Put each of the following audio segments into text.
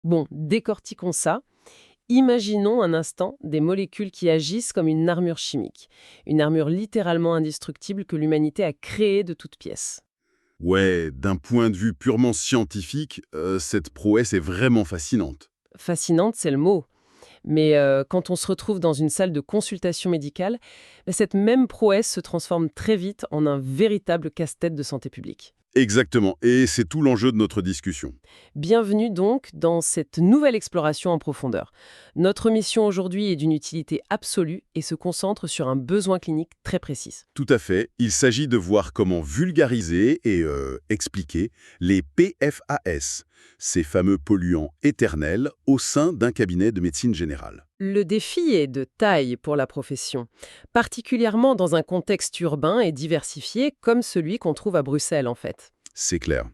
Bon, décortiquons ça. Imaginons un instant des molécules qui agissent comme une armure chimique. Une armure littéralement indestructible que l'humanité a créée de toutes pièces. Ouais, d'un point de vue purement scientifique, cette prouesse est vraiment fascinante. Fascinante, c'est le mot. Mais quand on se retrouve dans une salle de consultation médicale, cette même prouesse se transforme très vite en un véritable casse-tête de santé publique. Exactement, et c'est tout l'enjeu de notre discussion. Bienvenue donc dans cette nouvelle exploration en profondeur. Notre mission aujourd'hui est d'une utilité absolue et se concentre sur un besoin clinique très précis. Tout à fait, il s'agit de voir comment vulgariser et expliquer les PFAS, ces fameux polluants éternels, au sein d'un cabinet de médecine générale. Le défi est de taille pour la profession, particulièrement dans un contexte urbain et diversifié comme celui qu'on trouve à Bruxelles en fait. C'est clair.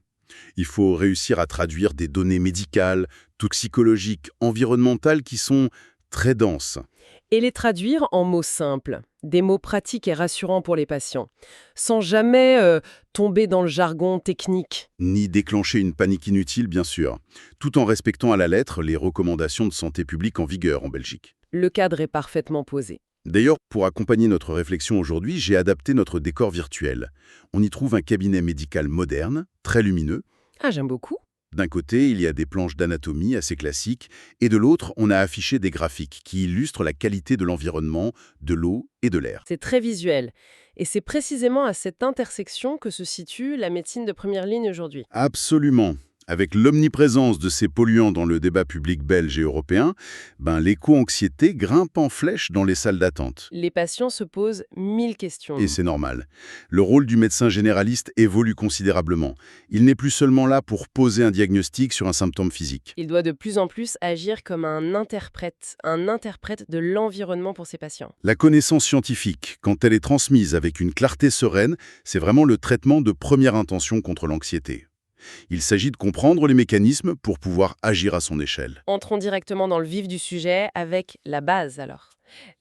Il faut réussir à traduire des données médicales, toxicologiques, environnementales qui sont très denses. Et les traduire en mots simples, des mots pratiques et rassurants pour les patients, sans jamais tomber dans le jargon technique. Ni déclencher une panique inutile, bien sûr, tout en respectant à la lettre les recommandations de santé publique en vigueur en Belgique. Le cadre est parfaitement posé. D'ailleurs, pour accompagner notre réflexion aujourd'hui, j'ai adapté notre décor virtuel. On y trouve un cabinet médical moderne, très lumineux. Ah, j'aime beaucoup. D'un côté, il y a des planches d'anatomie assez classiques, et de l'autre, on a affiché des graphiques qui illustrent la qualité de l'environnement, de l'eau et de l'air. C'est très visuel. Et c'est précisément à cette intersection que se situe la médecine de première ligne aujourd'hui. Absolument. Avec l'omniprésence de ces polluants dans le débat public belge et européen, l'éco-anxiété grimpe en flèche dans les salles d'attente. Les patients se posent 1000 questions. Et c'est normal. Le rôle du médecin généraliste évolue considérablement. Il n'est plus seulement là pour poser un diagnostic sur un symptôme physique. Il doit de plus en plus agir comme un interprète de l'environnement pour ses patients. La connaissance scientifique, quand elle est transmise avec une clarté sereine, c'est vraiment le traitement de première intention contre l'anxiété. Il s'agit de comprendre les mécanismes pour pouvoir agir à son échelle. Entrons directement dans le vif du sujet avec la base alors.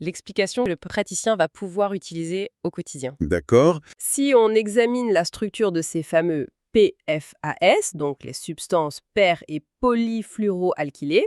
L'explication que le praticien va pouvoir utiliser au quotidien. D'accord? Si on examine la structure de ces fameux PFAS, donc les substances per- et polyfluoroalkylées,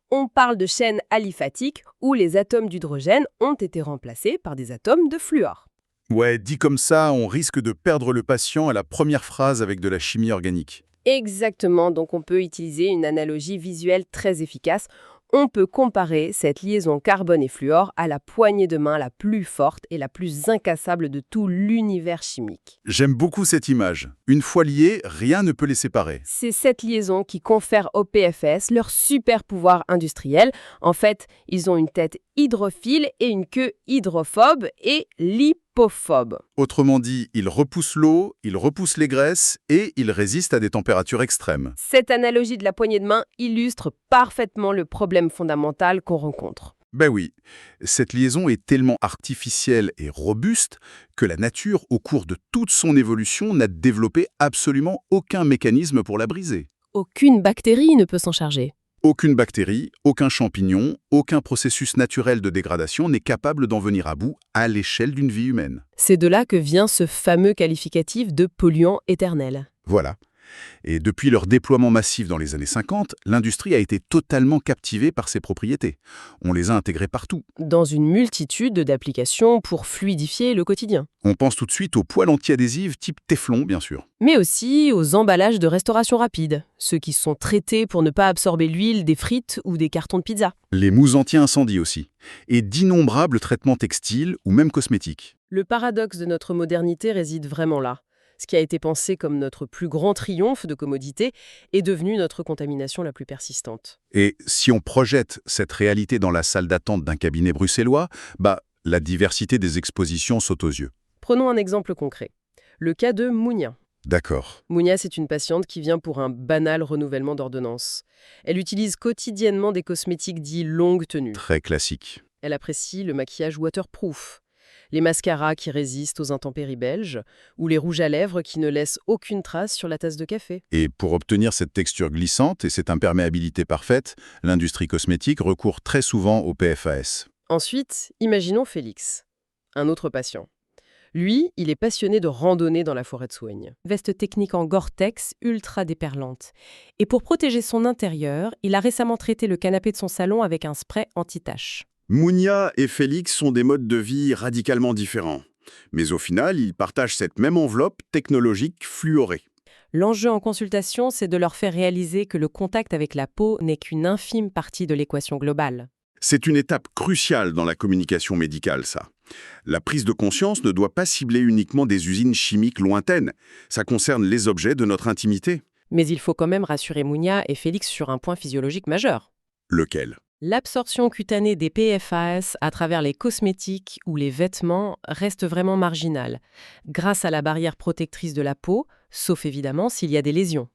on parle de chaînes aliphatiques où les atomes d'hydrogène ont été remplacés par des atomes de fluor. Ouais, dit comme ça, on risque de perdre le patient à la première phrase avec de la chimie organique. Exactement, donc on peut utiliser une analogie visuelle très efficace. On peut comparer cette liaison carbone et fluor à la poignée de main la plus forte et la plus incassable de tout l'univers chimique. J'aime beaucoup cette image. Une fois liés, rien ne peut les séparer. C'est cette liaison qui confère aux PFS leur super pouvoir industriel. En fait, ils ont une tête hydrophile et une queue hydrophobe et lipophobe. Autrement dit, ils repoussent l'eau, ils repoussent les graisses et ils résistent à des températures extrêmes. Cette analogie de la poignée de main illustre parfaitement le problème fondamental qu'on rencontre. Ben oui, cette liaison est tellement artificielle et robuste que la nature, au cours de toute son évolution, n'a développé absolument aucun mécanisme pour la briser. Aucune bactérie ne peut s'en charger. Aucune bactérie, aucun champignon, aucun processus naturel de dégradation n'est capable d'en venir à bout à l'échelle d'une vie humaine. C'est de là que vient ce fameux qualificatif de polluant éternel. Voilà. Et depuis leur déploiement massif dans les années 50, l'industrie a été totalement captivée par ces propriétés. On les a intégrées partout. Dans une multitude d'applications pour fluidifier le quotidien. On pense tout de suite aux poêles anti-adhésives type Téflon, bien sûr. Mais aussi aux emballages de restauration rapide, ceux qui sont traités pour ne pas absorber l'huile des frites ou des cartons de pizza. Les mousses anti-incendie aussi. Et d'innombrables traitements textiles ou même cosmétiques. Le paradoxe de notre modernité réside vraiment là. Ce qui a été pensé comme notre plus grand triomphe de commodité est devenu notre contamination la plus persistante. Et si on projette cette réalité dans la salle d'attente d'un cabinet bruxellois, la diversité des expositions saute aux yeux. Prenons un exemple concret. Le cas de Mounia. D'accord. Mounia, c'est une patiente qui vient pour un banal renouvellement d'ordonnance. Elle utilise quotidiennement des cosmétiques dits longue tenue. Très classique. Elle apprécie le maquillage waterproof, les mascaras qui résistent aux intempéries belges, ou les rouges à lèvres qui ne laissent aucune trace sur la tasse de café. Et pour obtenir cette texture glissante et cette imperméabilité parfaite, l'industrie cosmétique recourt très souvent au PFAS. Ensuite, imaginons Félix, un autre patient. Lui, il est passionné de randonnée dans la forêt de Soigne. Veste technique en Gore-Tex, ultra déperlante. Et pour protéger son intérieur, il a récemment traité le canapé de son salon avec un spray anti-tache. Mounia et Félix sont des modes de vie radicalement différents. Mais au final, ils partagent cette même enveloppe technologique fluorée. L'enjeu en consultation, c'est de leur faire réaliser que le contact avec la peau n'est qu'une infime partie de l'équation globale. C'est une étape cruciale dans la communication médicale, ça. La prise de conscience ne doit pas cibler uniquement des usines chimiques lointaines. Ça concerne les objets de notre intimité. Mais il faut quand même rassurer Mounia et Félix sur un point physiologique majeur. Lequel? L'absorption cutanée des PFAS à travers les cosmétiques ou les vêtements reste vraiment marginale, grâce à la barrière protectrice de la peau, sauf évidemment s'il y a des lésions.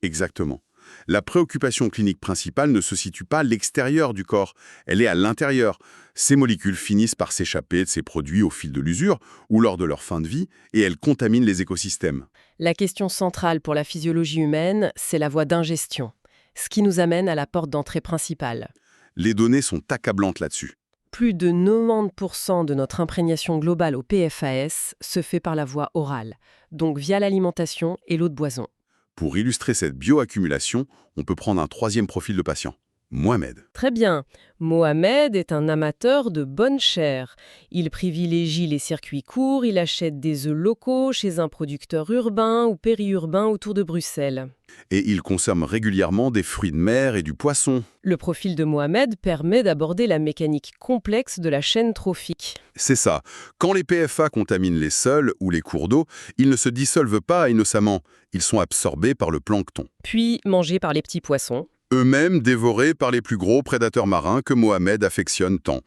Exactement. La préoccupation clinique principale ne se situe pas à l'extérieur du corps, elle est à l'intérieur. Ces molécules finissent par s'échapper de ces produits au fil de l'usure ou lors de leur fin de vie, et elles contaminent les écosystèmes. La question centrale pour la physiologie humaine, c'est la voie d'ingestion, ce qui nous amène à la porte d'entrée principale. Les données sont accablantes là-dessus. Plus de 90% de notre imprégnation globale au PFAS se fait par la voie orale, donc via l'alimentation et l'eau de boisson. Pour illustrer cette bioaccumulation, on peut prendre un troisième profil de patient, Mohamed. Très bien. Mohamed est un amateur de bonne chair. Il privilégie les circuits courts, il achète des œufs locaux chez un producteur urbain ou périurbain autour de Bruxelles. Et il consomme régulièrement des fruits de mer et du poisson. Le profil de Mohamed permet d'aborder la mécanique complexe de la chaîne trophique. C'est ça. Quand les PFA contaminent les sols ou les cours d'eau, ils ne se dissolvent pas innocemment. Ils sont absorbés par le plancton. Puis mangés par les petits poissons. Eux-mêmes dévorés par les plus gros prédateurs marins que Mohamed affectionne tant.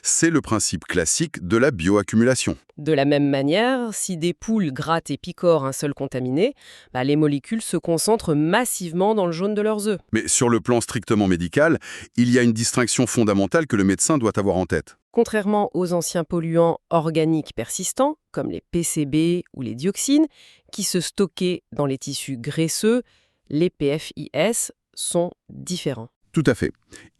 C'est le principe classique de la bioaccumulation. De la même manière, si des poules grattent et picorent un sol contaminé, les molécules se concentrent massivement dans le jaune de leurs œufs. Mais sur le plan strictement médical, il y a une distinction fondamentale que le médecin doit avoir en tête. Contrairement aux anciens polluants organiques persistants, comme les PCB ou les dioxines, qui se stockaient dans les tissus graisseux, les PFIS sont différents. Tout à fait.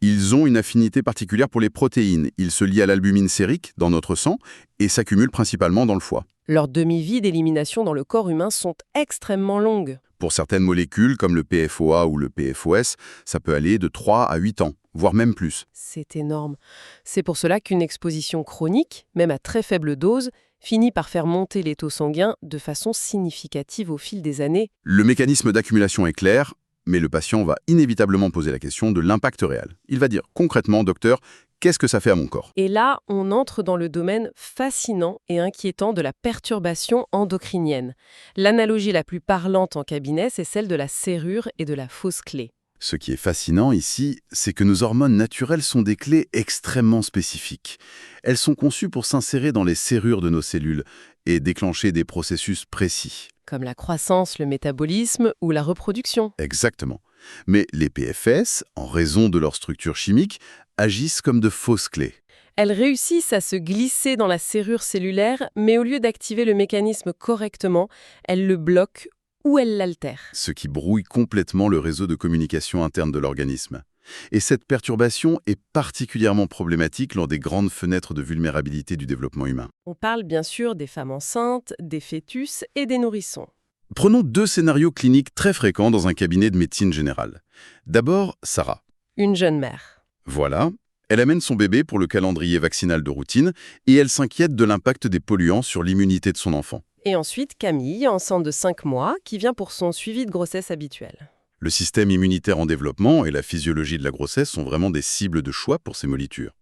Ils ont une affinité particulière pour les protéines. Ils se lient à l'albumine sérique dans notre sang et s'accumulent principalement dans le foie. Leurs demi-vies d'élimination dans le corps humain sont extrêmement longues. Pour certaines molécules, comme le PFOA ou le PFOS, ça peut aller de 3 à 8 ans, voire même plus. C'est énorme. C'est pour cela qu'une exposition chronique, même à très faible dose, finit par faire monter les taux sanguins de façon significative au fil des années. Le mécanisme d'accumulation est clair, mais le patient va inévitablement poser la question de l'impact réel. Il va dire concrètement, docteur, qu'est-ce que ça fait à mon corps? Et là, on entre dans le domaine fascinant et inquiétant de la perturbation endocrinienne. L'analogie la plus parlante en cabinet, c'est celle de la serrure et de la fausse clé. Ce qui est fascinant ici, c'est que nos hormones naturelles sont des clés extrêmement spécifiques. Elles sont conçues pour s'insérer dans les serrures de nos cellules et déclencher des processus précis. Comme la croissance, le métabolisme ou la reproduction. Exactement. Mais les PFS, en raison de leur structure chimique, agissent comme de fausses clés. Elles réussissent à se glisser dans la serrure cellulaire, mais au lieu d'activer le mécanisme correctement, elles le bloquent ou elles l'altèrent. Ce qui brouille complètement le réseau de communication interne de l'organisme. Et cette perturbation est particulièrement problématique lors des grandes fenêtres de vulnérabilité du développement humain. On parle bien sûr des femmes enceintes, des fœtus et des nourrissons. Prenons deux scénarios cliniques très fréquents dans un cabinet de médecine générale. D'abord, Sarah. Une jeune mère. Voilà, elle amène son bébé pour le calendrier vaccinal de routine et elle s'inquiète de l'impact des polluants sur l'immunité de son enfant. Et ensuite, Camille, enceinte de 5 mois, qui vient pour son suivi de grossesse habituel. Le système immunitaire en développement et la physiologie de la grossesse sont vraiment des cibles de choix pour ces molitures.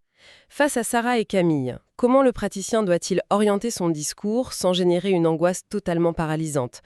Face à Sarah et Camille, comment le praticien doit-il orienter son discours sans générer une angoisse totalement paralysante?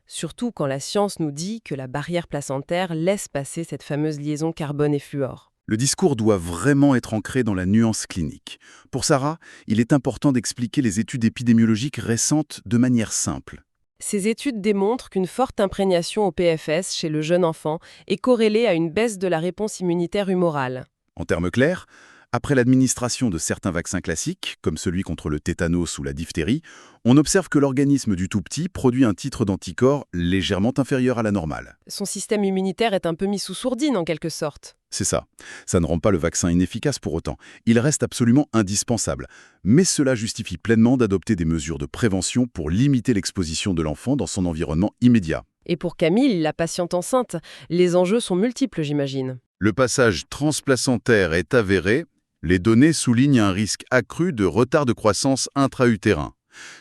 Surtout quand la science nous dit que la barrière placentaire laisse passer cette fameuse liaison carbone et fluor. Le discours doit vraiment être ancré dans la nuance clinique. Pour Sarah, il est important d'expliquer les études épidémiologiques récentes de manière simple. Ces études démontrent qu'une forte imprégnation au PFS chez le jeune enfant est corrélée à une baisse de la réponse immunitaire humorale. En termes clairs, Après l'administration de certains vaccins classiques, comme celui contre le tétanos ou la diphtérie, on observe que l'organisme du tout-petit produit un titre d'anticorps légèrement inférieur à la normale. Son système immunitaire est un peu mis sous sourdine en quelque sorte. C'est ça. Ça ne rend pas le vaccin inefficace pour autant. Il reste absolument indispensable. Mais cela justifie pleinement d'adopter des mesures de prévention pour limiter l'exposition de l'enfant dans son environnement immédiat. Et pour Camille, la patiente enceinte, les enjeux sont multiples, j'imagine. Le passage transplacentaire est avéré. Les données soulignent un risque accru de retard de croissance intra-utérin,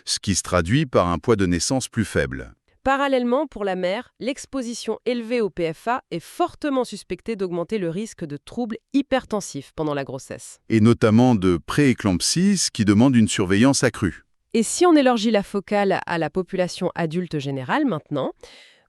ce qui se traduit par un poids de naissance plus faible. Parallèlement, pour la mère, l'exposition élevée au PFA est fortement suspectée d'augmenter le risque de troubles hypertensifs pendant la grossesse. Et notamment de prééclampsie, ce qui demande une surveillance accrue. Et si on élargit la focale à la population adulte générale maintenant,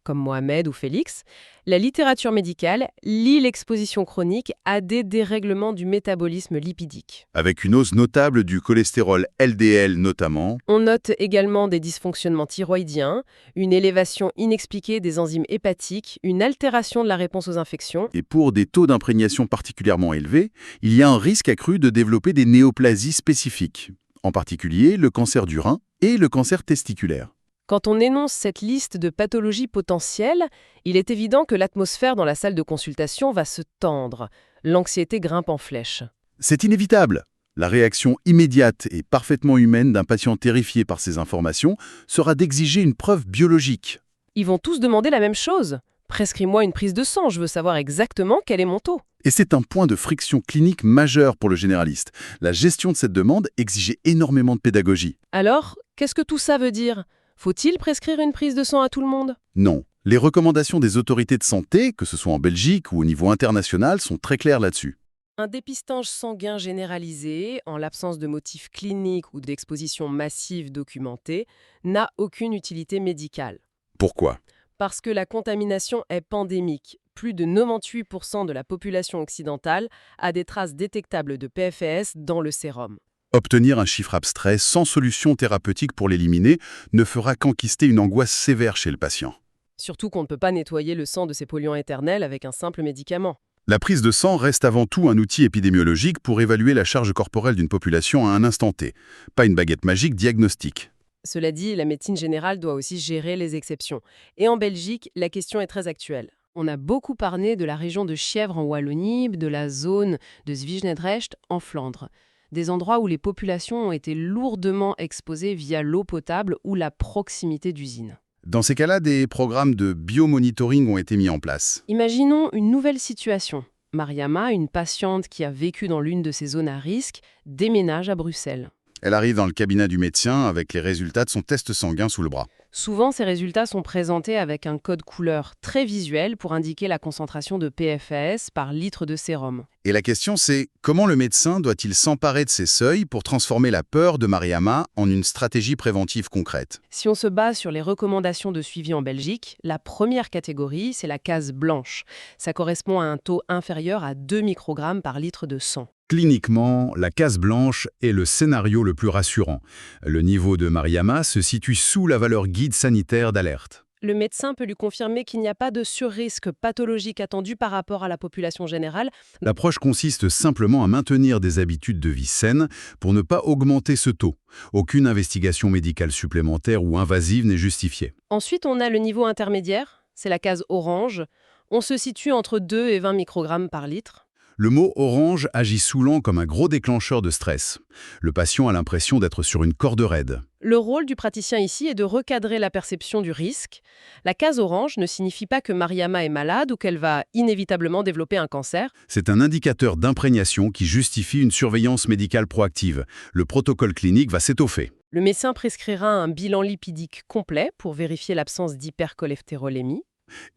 comme Mohamed ou Félix, la littérature médicale lie l'exposition chronique à des dérèglements du métabolisme lipidique. Avec une hausse notable du cholestérol LDL notamment. On note également des dysfonctionnements thyroïdiens, une élévation inexpliquée des enzymes hépatiques, une altération de la réponse aux infections. Et pour des taux d'imprégnation particulièrement élevés, il y a un risque accru de développer des néoplasies spécifiques, en particulier le cancer du rein et le cancer testiculaire. Quand on énonce cette liste de pathologies potentielles, il est évident que l'atmosphère dans la salle de consultation va se tendre. L'anxiété grimpe en flèche. C'est inévitable. La réaction immédiate et parfaitement humaine d'un patient terrifié par ces informations sera d'exiger une preuve biologique. Ils vont tous demander la même chose. Prescris-moi une prise de sang, je veux savoir exactement quel est mon taux. Et c'est un point de friction clinique majeur pour le généraliste. La gestion de cette demande exigeait énormément de pédagogie. Alors, qu'est-ce que tout ça veut dire ? Faut-il prescrire une prise de sang à tout le monde ? Non. Les recommandations des autorités de santé, que ce soit en Belgique ou au niveau international, sont très claires là-dessus. Un dépistage sanguin généralisé, en l'absence de motifs cliniques ou d'exposition massive documentée, n'a aucune utilité médicale. Pourquoi ? Parce que la contamination est pandémique. Plus de 98% de la population occidentale a des traces détectables de PFAS dans le sérum. Obtenir un chiffre abstrait sans solution thérapeutique pour l'éliminer ne fera qu'enquister une angoisse sévère chez le patient. Surtout qu'on ne peut pas nettoyer le sang de ces polluants éternels avec un simple médicament. La prise de sang reste avant tout un outil épidémiologique pour évaluer la charge corporelle d'une population à un instant T, pas une baguette magique diagnostique. Cela dit, la médecine générale doit aussi gérer les exceptions. Et en Belgique, la question est très actuelle. On a beaucoup parlé de la région de Chièvre en Wallonie, de la zone de Swijnedrecht en Flandre. Des endroits où les populations ont été lourdement exposées via l'eau potable ou la proximité d'usines. Dans ces cas-là, des programmes de biomonitoring ont été mis en place. Imaginons une nouvelle situation. Mariama, une patiente qui a vécu dans l'une de ces zones à risque, déménage à Bruxelles. Elle arrive dans le cabinet du médecin avec les résultats de son test sanguin sous le bras. Souvent, ces résultats sont présentés avec un code couleur très visuel pour indiquer la concentration de PFAS par litre de sérum. Et la question c'est, comment le médecin doit-il s'emparer de ces seuils pour transformer la peur de Mariama en une stratégie préventive concrète ? Si on se base sur les recommandations de suivi en Belgique, la première catégorie, c'est la case blanche. Ça correspond à un taux inférieur à 2 microgrammes par litre de sang. Cliniquement, la case blanche est le scénario le plus rassurant. Le niveau de Mariama se situe sous la valeur guide sanitaire d'alerte. Le médecin peut lui confirmer qu'il n'y a pas de surrisque pathologique attendu par rapport à la population générale. L'approche consiste simplement à maintenir des habitudes de vie saines pour ne pas augmenter ce taux. Aucune investigation médicale supplémentaire ou invasive n'est justifiée. Ensuite, on a le niveau intermédiaire, c'est la case orange. On se situe entre 2 et 20 microgrammes par litre. Le mot orange agit souvent comme un gros déclencheur de stress. Le patient a l'impression d'être sur une corde raide. Le rôle du praticien ici est de recadrer la perception du risque. La case orange ne signifie pas que Mariama est malade ou qu'elle va inévitablement développer un cancer. C'est un indicateur d'imprégnation qui justifie une surveillance médicale proactive. Le protocole clinique va s'étoffer. Le médecin prescrira un bilan lipidique complet pour vérifier l'absence d'hypercholestérolémie.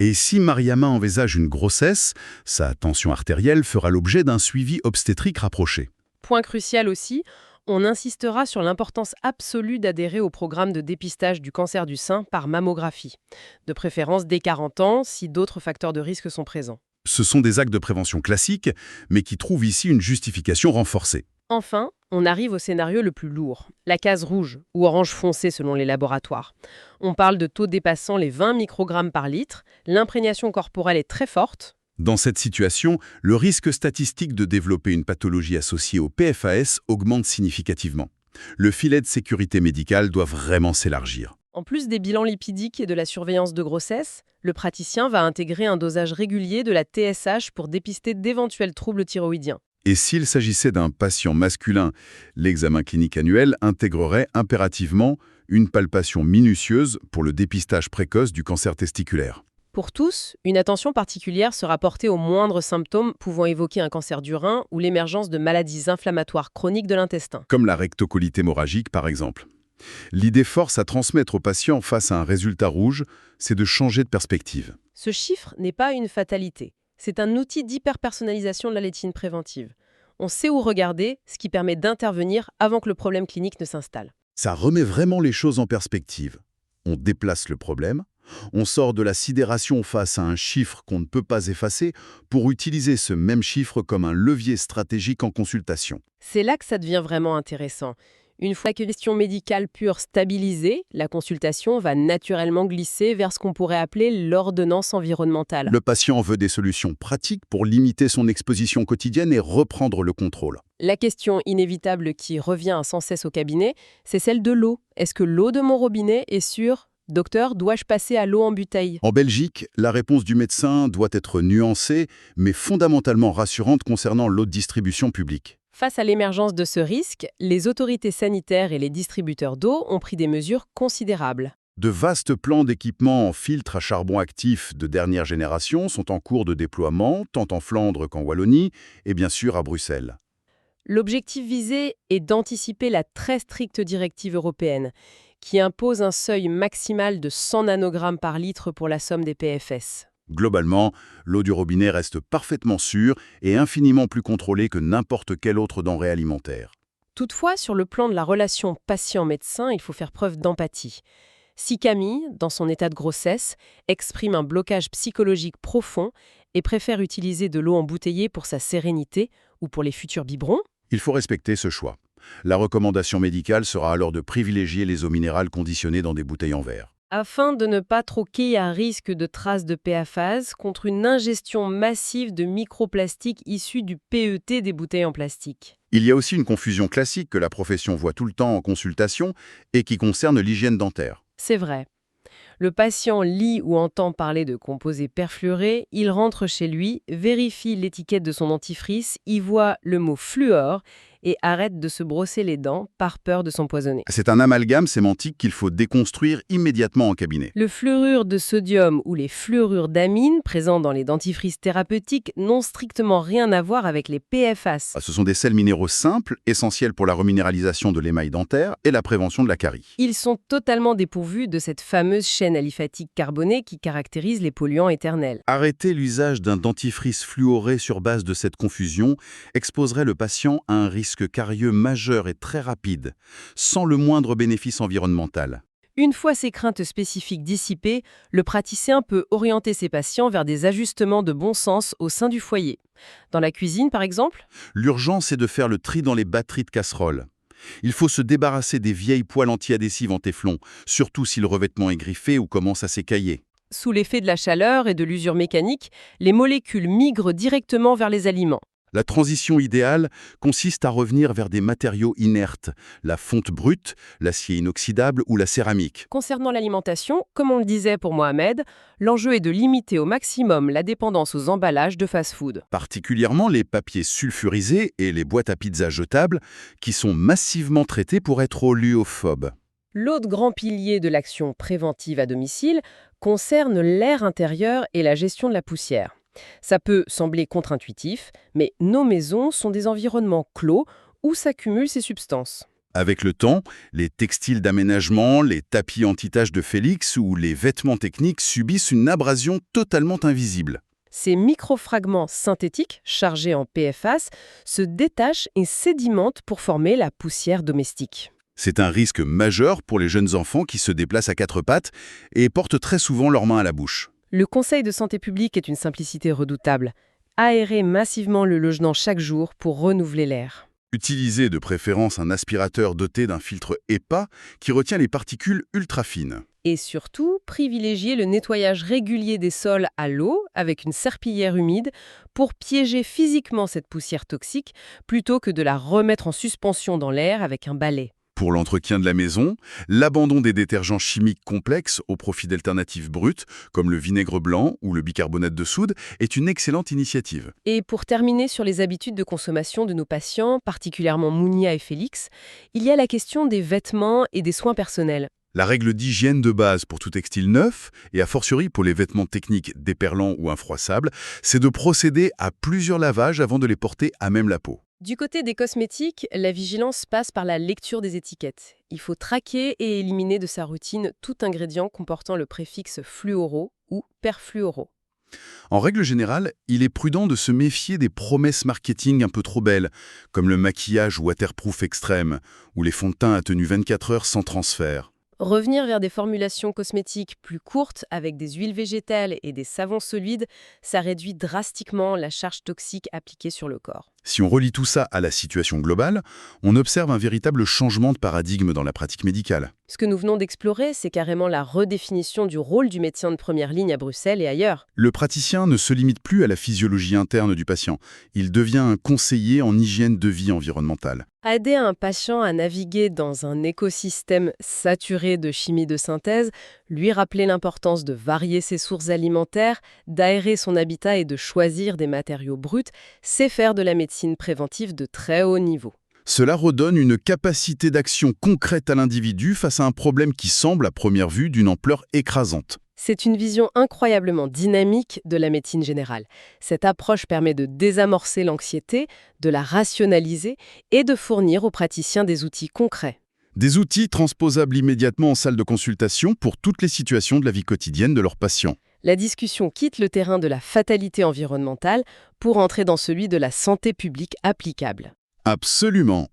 Et si Mariama envisage une grossesse, sa tension artérielle fera l'objet d'un suivi obstétrique rapproché. Point crucial aussi, on insistera sur l'importance absolue d'adhérer au programme de dépistage du cancer du sein par mammographie, de préférence dès 40 ans si d'autres facteurs de risque sont présents. Ce sont des actes de prévention classiques, mais qui trouvent ici une justification renforcée. Enfin, on arrive au scénario le plus lourd, la case rouge, ou orange foncé selon les laboratoires. On parle de taux dépassant les 20 microgrammes par litre, l'imprégnation corporelle est très forte, Dans cette situation, le risque statistique de développer une pathologie associée au PFAS augmente significativement. Le filet de sécurité médicale doit vraiment s'élargir. En plus des bilans lipidiques et de la surveillance de grossesse, le praticien va intégrer un dosage régulier de la TSH pour dépister d'éventuels troubles thyroïdiens. Et s'il s'agissait d'un patient masculin, l'examen clinique annuel intégrerait impérativement une palpation minutieuse pour le dépistage précoce du cancer testiculaire. Pour tous, une attention particulière sera portée aux moindres symptômes pouvant évoquer un cancer du rein ou l'émergence de maladies inflammatoires chroniques de l'intestin. Comme la rectocolite hémorragique, par exemple. L'idée force à transmettre au patient face à un résultat rouge, c'est de changer de perspective. Ce chiffre n'est pas une fatalité. C'est un outil d'hyper-personnalisation de la médecine préventive. On sait où regarder, ce qui permet d'intervenir avant que le problème clinique ne s'installe. Ça remet vraiment les choses en perspective. On déplace le problème, on sort de la sidération face à un chiffre qu'on ne peut pas effacer pour utiliser ce même chiffre comme un levier stratégique en consultation. C'est là que ça devient vraiment intéressant. Une fois que la question médicale pure stabilisée, la consultation va naturellement glisser vers ce qu'on pourrait appeler l'ordonnance environnementale. Le patient veut des solutions pratiques pour limiter son exposition quotidienne et reprendre le contrôle. La question inévitable qui revient sans cesse au cabinet, c'est celle de l'eau. Est-ce que l'eau de mon robinet est sûre ? Docteur, dois-je passer à l'eau en bouteille ? En Belgique, la réponse du médecin doit être nuancée, mais fondamentalement rassurante concernant l'eau de distribution publique. Face à l'émergence de ce risque, les autorités sanitaires et les distributeurs d'eau ont pris des mesures considérables. De vastes plans d'équipement en filtres à charbon actif de dernière génération sont en cours de déploiement, tant en Flandre qu'en Wallonie, et bien sûr à Bruxelles. L'objectif visé est d'anticiper la très stricte directive européenne, qui impose un seuil maximal de 100 nanogrammes par litre pour la somme des PFS. Globalement, l'eau du robinet reste parfaitement sûre et infiniment plus contrôlée que n'importe quelle autre denrée alimentaire. Toutefois, sur le plan de la relation patient-médecin, il faut faire preuve d'empathie. Si Camille, dans son état de grossesse, exprime un blocage psychologique profond et préfère utiliser de l'eau embouteillée pour sa sérénité ou pour les futurs biberons, Il faut respecter ce choix. La recommandation médicale sera alors de privilégier les eaux minérales conditionnées dans des bouteilles en verre. afin de ne pas troquer à risque de traces de PFAS contre une ingestion massive de microplastiques issus du PET des bouteilles en plastique. Il y a aussi une confusion classique que la profession voit tout le temps en consultation et qui concerne l'hygiène dentaire. C'est vrai. Le patient lit ou entend parler de composés perfluorés, il rentre chez lui, vérifie l'étiquette de son dentifrice, y voit le mot fluor et arrête de se brosser les dents par peur de s'empoisonner. C'est un amalgame sémantique qu'il faut déconstruire immédiatement en cabinet. Le fluorure de sodium ou les fluorures d'amine présents dans les dentifrices thérapeutiques n'ont strictement rien à voir avec les PFAS. Ce sont des sels minéraux simples, essentiels pour la reminéralisation de l'émail dentaire et la prévention de la carie. Ils sont totalement dépourvus de cette fameuse chaîne aliphatique carbonée qui caractérise les polluants éternels. Arrêter l'usage d'un dentifrice fluoré sur base de cette confusion exposerait le patient à un risque carieux majeur et très rapide, sans le moindre bénéfice environnemental. Une fois ces craintes spécifiques dissipées, le praticien peut orienter ses patients vers des ajustements de bon sens au sein du foyer. Dans la cuisine, par exemple, L'urgence est de faire le tri dans les batteries de casseroles. Il faut se débarrasser des vieilles poêles anti-adhessives en téflon, surtout si le revêtement est griffé ou commence à s'écailler. sous l'effet de la chaleur et de l'usure mécanique, les molécules migrent directement vers les aliments. La transition idéale consiste à revenir vers des matériaux inertes, la fonte brute, l'acier inoxydable ou la céramique. Concernant l'alimentation, comme on le disait pour Mohamed, l'enjeu est de limiter au maximum la dépendance aux emballages de fast-food. Particulièrement les papiers sulfurisés et les boîtes à pizza jetables qui sont massivement traités pour être oléophobes. L'autre grand pilier de l'action préventive à domicile concerne l'air intérieur et la gestion de la poussière. Ça peut sembler contre-intuitif, mais nos maisons sont des environnements clos où s'accumulent ces substances. Avec le temps, les textiles d'aménagement, les tapis anti-taches de Félix ou les vêtements techniques subissent une abrasion totalement invisible. Ces microfragments synthétiques, chargés en PFAS, se détachent et sédimentent pour former la poussière domestique. C'est un risque majeur pour les jeunes enfants qui se déplacent à quatre pattes et portent très souvent leurs mains à la bouche. Le Conseil de santé publique est une simplicité redoutable. Aérer massivement le logement chaque jour pour renouveler l'air. Utilisez de préférence un aspirateur doté d'un filtre HEPA qui retient les particules ultra fines. Et surtout, privilégier le nettoyage régulier des sols à l'eau avec une serpillière humide pour piéger physiquement cette poussière toxique plutôt que de la remettre en suspension dans l'air avec un balai. Pour l'entretien de la maison, l'abandon des détergents chimiques complexes au profit d'alternatives brutes, comme le vinaigre blanc ou le bicarbonate de soude, est une excellente initiative. Et pour terminer sur les habitudes de consommation de nos patients, particulièrement Mounia et Félix, il y a la question des vêtements et des soins personnels. La règle d'hygiène de base pour tout textile neuf, et a fortiori pour les vêtements techniques déperlants ou infroissables, c'est de procéder à plusieurs lavages avant de les porter à même la peau. Du côté des cosmétiques, la vigilance passe par la lecture des étiquettes. Il faut traquer et éliminer de sa routine tout ingrédient comportant le préfixe fluoro ou perfluoro. En règle générale, il est prudent de se méfier des promesses marketing un peu trop belles, comme le maquillage waterproof extrême ou les fonds de teint à tenue 24 heures sans transfert. Revenir vers des formulations cosmétiques plus courtes avec des huiles végétales et des savons solides, ça réduit drastiquement la charge toxique appliquée sur le corps. Si on relie tout ça à la situation globale, on observe un véritable changement de paradigme dans la pratique médicale. Ce que nous venons d'explorer, c'est carrément la redéfinition du rôle du médecin de première ligne à Bruxelles et ailleurs. Le praticien ne se limite plus à la physiologie interne du patient. Il devient un conseiller en hygiène de vie environnementale. Aider un patient à naviguer dans un écosystème saturé de chimie de synthèse, lui rappeler l'importance de varier ses sources alimentaires, d'aérer son habitat et de choisir des matériaux bruts, c'est faire de la médecine préventive de très haut niveau. Cela redonne une capacité d'action concrète à l'individu face à un problème qui semble, à première vue, d'une ampleur écrasante. C'est une vision incroyablement dynamique de la médecine générale. Cette approche permet de désamorcer l'anxiété, de la rationaliser et de fournir aux praticiens des outils concrets. Des outils transposables immédiatement en salle de consultation pour toutes les situations de la vie quotidienne de leurs patients. La discussion quitte le terrain de la fatalité environnementale pour entrer dans celui de la santé publique applicable. Absolument.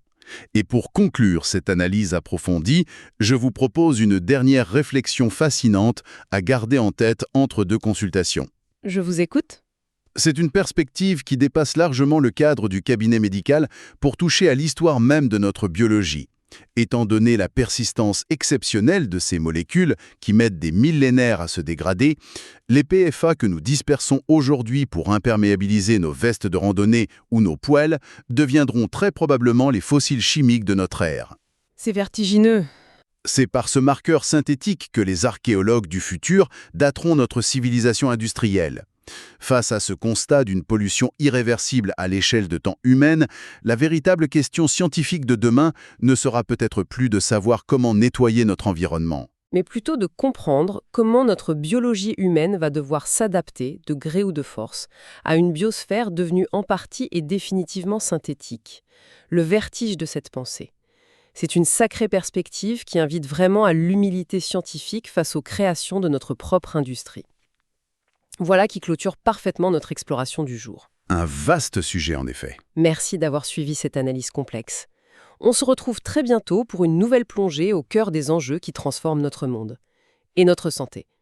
Et pour conclure cette analyse approfondie, je vous propose une dernière réflexion fascinante à garder en tête entre deux consultations. Je vous écoute. C'est une perspective qui dépasse largement le cadre du cabinet médical pour toucher à l'histoire même de notre biologie. Étant donné la persistance exceptionnelle de ces molécules qui mettent des millénaires à se dégrader, les PFA que nous dispersons aujourd'hui pour imperméabiliser nos vestes de randonnée ou nos poêles deviendront très probablement les fossiles chimiques de notre ère. C'est vertigineux. C'est par ce marqueur synthétique que les archéologues du futur dateront notre civilisation industrielle. Face à ce constat d'une pollution irréversible à l'échelle de temps humaine, la véritable question scientifique de demain ne sera peut-être plus de savoir comment nettoyer notre environnement, mais plutôt de comprendre comment notre biologie humaine va devoir s'adapter, de gré ou de force, à une biosphère devenue en partie et définitivement synthétique. Le vertige de cette pensée. C'est une sacrée perspective qui invite vraiment à l'humilité scientifique face aux créations de notre propre industrie. Voilà qui clôture parfaitement notre exploration du jour. Un vaste sujet en effet. Merci d'avoir suivi cette analyse complexe. On se retrouve très bientôt pour une nouvelle plongée au cœur des enjeux qui transforment notre monde et notre santé.